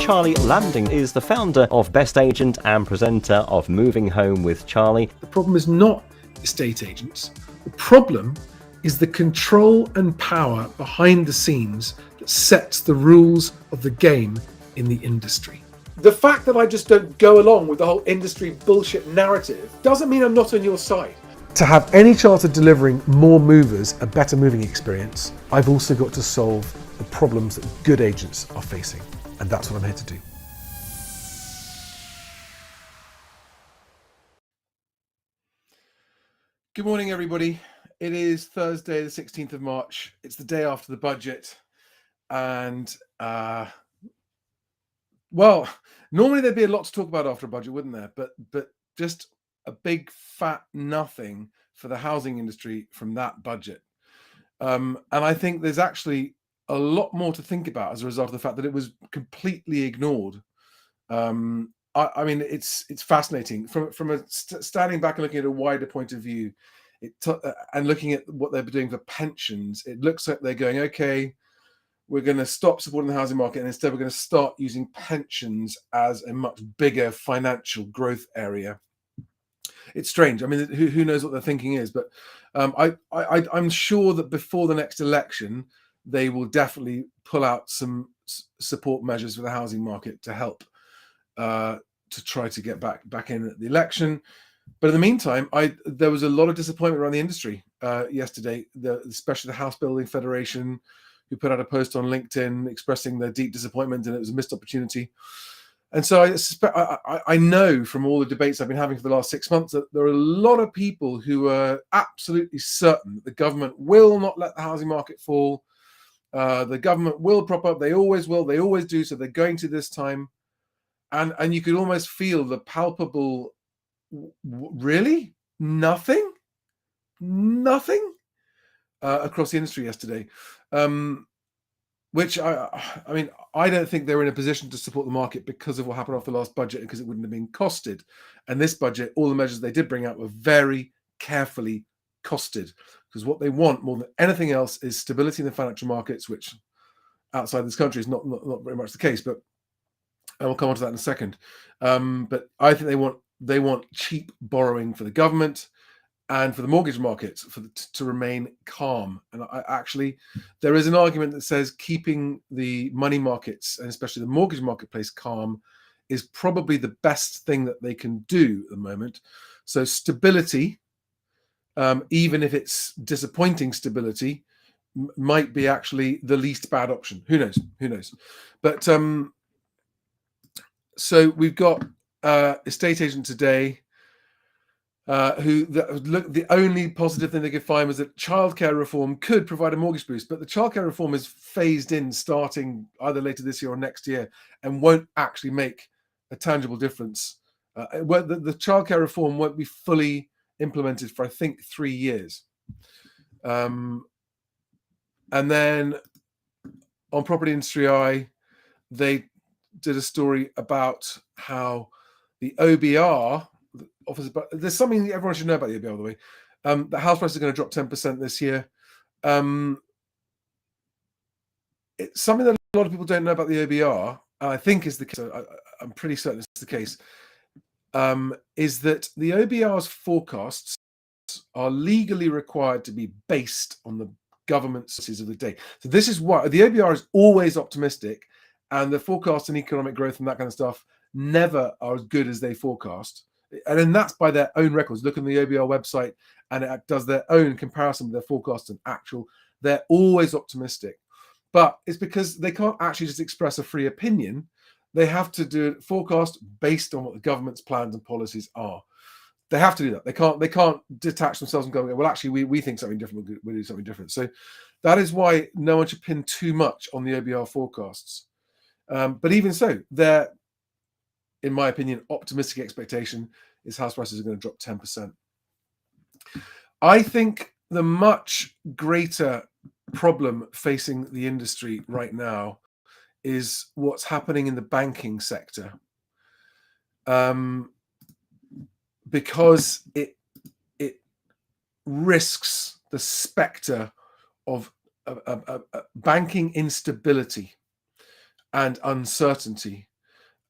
Charlie Landing is the founder of Best Agent and presenter of Moving Home with Charlie. The problem is not estate agents. The problem is the control and power behind the scenes that sets the rules of the game in the industry. The fact that I just don't go along with the whole industry bullshit narrative doesn't mean I'm not on your side. To have any chance of delivering more movers a better moving experience, I've also got to solve the problems that good agents are facing. And that's what I'm here to do. Good morning, everybody. It is Thursday, the 16th of March. It's the day after the budget. And, well, normally there'd be a lot to talk about after a budget, wouldn't there? But just a big fat nothing for the housing industry from that budget. And I think there's actually a lot more to think about as a result of the fact that it was completely ignored. I mean, it's fascinating from standing back and looking at a wider point of view, and looking at what they're doing for pensions. It looks like they're going, okay, we're going to stop supporting the housing market, and instead we're going to start using pensions as a much bigger financial growth area. It's strange. I mean, who knows what their thinking is? But I'm sure that before the next election, they will definitely pull out some support measures for the housing market to help to try to get back in at the election. But in the meantime, there was a lot of disappointment around the industry yesterday, especially the House Building Federation, who put out a post on LinkedIn expressing their deep disappointment, and it was a missed opportunity. And so I know from all the debates I've been having for the last 6 months that there are a lot of people who are absolutely certain that the government will not let the housing market fall. The government will prop up. They always will. They always do. So they're going to this time. And you could almost feel the palpable, really? Nothing across the industry yesterday. Which I mean, I don't think they're in a position to support the market because of what happened after the last budget, because it wouldn't have been costed. And this budget, all the measures they did bring out were very carefully costed, because what they want more than anything else is stability in the financial markets, which outside this country is not very much the case. But I will come on to that in a second. But I think they want cheap borrowing for the government and for the mortgage markets to remain calm. And there is an argument that says keeping the money markets, and especially the mortgage marketplace, calm is probably the best thing that they can do at the moment. So stability, even if it's disappointing stability, might be actually the least bad option. Who knows? But so we've got estate agent today, the only positive thing they could find was that childcare reform could provide a mortgage boost, but the childcare reform is phased in starting either later this year or next year and won't actually make a tangible difference. The childcare reform won't be fully implemented for, I think, 3 years. And then on Property Industry Eye, they did a story about how the OBR offers, but there's something everyone should know about the OBR, by the way. The house prices are going to drop 10% this year. It's something that a lot of people don't know about the OBR, and I think is the case. I'm pretty certain it's the case. Is that the OBR's forecasts are legally required to be based on the government sources of the day. So this is why the OBR is always optimistic, and the forecasts and economic growth and that kind of stuff never are as good as they forecast. And then that's by their own records. Look on the OBR website, and it does their own comparison with their forecasts and actual. They're always optimistic, but it's because they can't actually just express a free opinion. They have to do a forecast based on what the government's plans and policies are. They have to do that. They can't detach themselves and go, well, actually, we think something different. We'll do something different. So that is why no one should pin too much on the OBR forecasts. But even so, their, in my opinion, optimistic expectation is house prices are going to drop 10%. I think the much greater problem facing the industry right now is what's happening in the banking sector. Because it risks the spectre of banking instability and uncertainty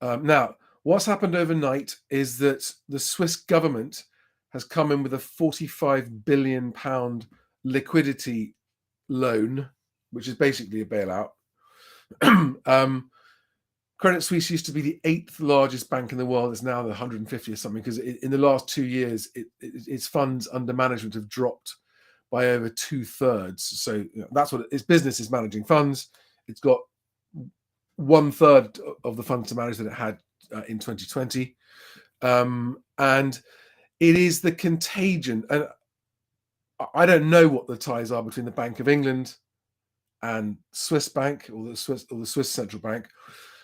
Now, what's happened overnight is that the Swiss government has come in with a £45 billion liquidity loan, which is basically a bailout. Credit Suisse used to be the 8th largest bank in the world. It's now the 150 or something, because in the last 2 years, its funds under management have dropped by over 2/3. So that's what its business is, managing funds. It's got 1/3 of the funds to manage that it had in 2020. And it is the contagion. And I don't know what the ties are between the Bank of England and Swiss Bank, or the Swiss Central Bank.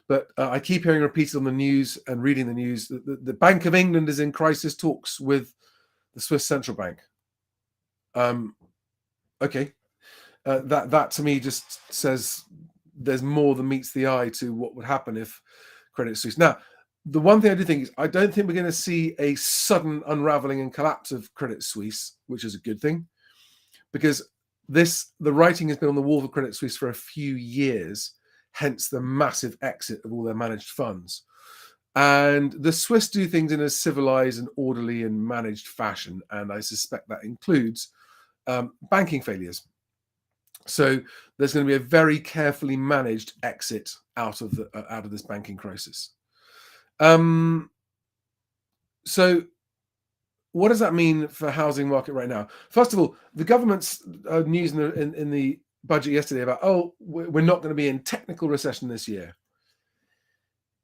But I keep hearing repeated on the news and reading the news that the Bank of England is in crisis talks with the Swiss Central Bank. Okay, that to me just says there's more than meets the eye to what would happen if Credit Suisse. Now, the one thing I do think is I don't think we're going to see a sudden unraveling and collapse of Credit Suisse, which is a good thing, because the writing has been on the wall for Credit Suisse for a few years, hence the massive exit of all their managed funds. And the Swiss do things in a civilized and orderly and managed fashion, and I suspect that includes banking failures. So there's going to be a very carefully managed exit out of this banking crisis. So what does that mean for housing market right now? First of all, the government's news in the budget yesterday about, we're not going to be in technical recession this year,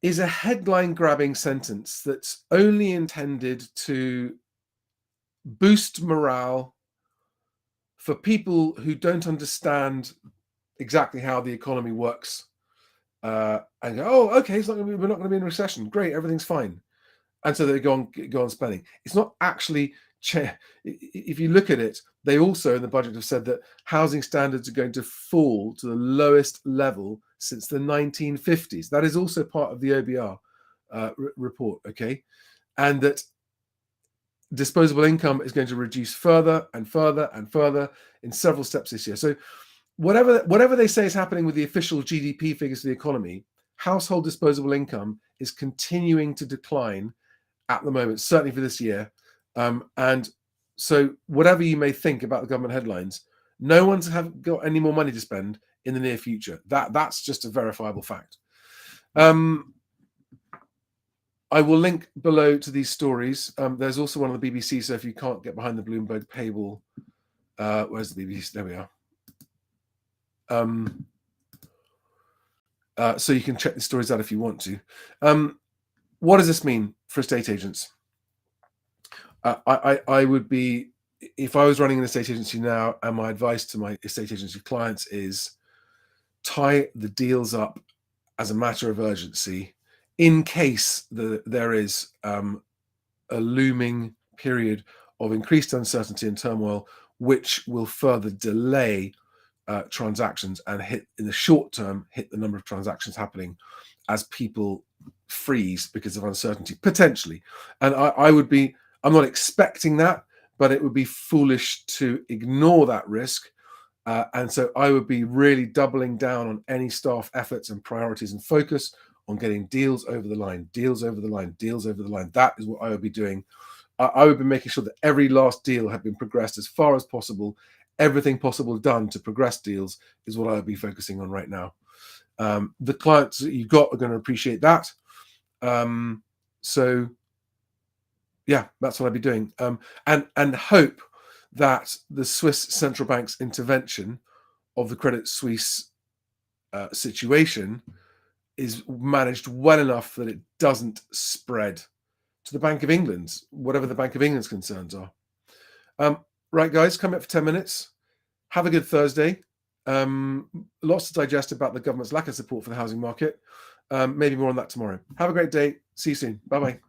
is a headline grabbing sentence that's only intended to boost morale for people who don't understand exactly how the economy works, and go, okay, we're not going to be in recession. Great, everything's fine. And so they go on spending. It's not actually. If you look at it, they also in the budget have said that housing standards are going to fall to the lowest level since the 1950s. That is also part of the OBR report, okay? And that disposable income is going to reduce further and further and further in several steps this year. So whatever they say is happening with the official GDP figures for the economy, household disposable income is continuing to decline at the moment, certainly for this year. And so whatever you may think about the government headlines, no one's got any more money to spend in the near future. That's just a verifiable fact. I will link below to these stories. There's also one on the BBC, so if you can't get behind the Bloomberg paywall, where's the BBC? There we are. So you can check the stories out if you want to. What does this mean for estate agents? I would be, if I was running an estate agency now, and my advice to my estate agency clients is tie the deals up as a matter of urgency in case there is a looming period of increased uncertainty and turmoil, which will further delay transactions and in the short term, hit the number of transactions happening as people freeze because of uncertainty, potentially. And I'm not expecting that, but it would be foolish to ignore that risk. And so I would be really doubling down on any staff efforts and priorities and focus on getting deals over the line, deals over the line, deals over the line. That is what I would be doing. I would be making sure that every last deal had been progressed as far as possible. Everything possible done to progress deals is what I would be focusing on right now. The clients that you've got are going to appreciate that. So yeah, that's what I'd be doing. And hope that the Swiss Central Bank's intervention of the Credit Suisse situation is managed well enough that it doesn't spread to the Bank of England, whatever the Bank of England's concerns are. Right, guys, come up for 10 minutes. Have a good Thursday. Lots to digest about the government's lack of support for the housing market. Maybe more on that tomorrow. Have a great day. See you soon. Bye-bye.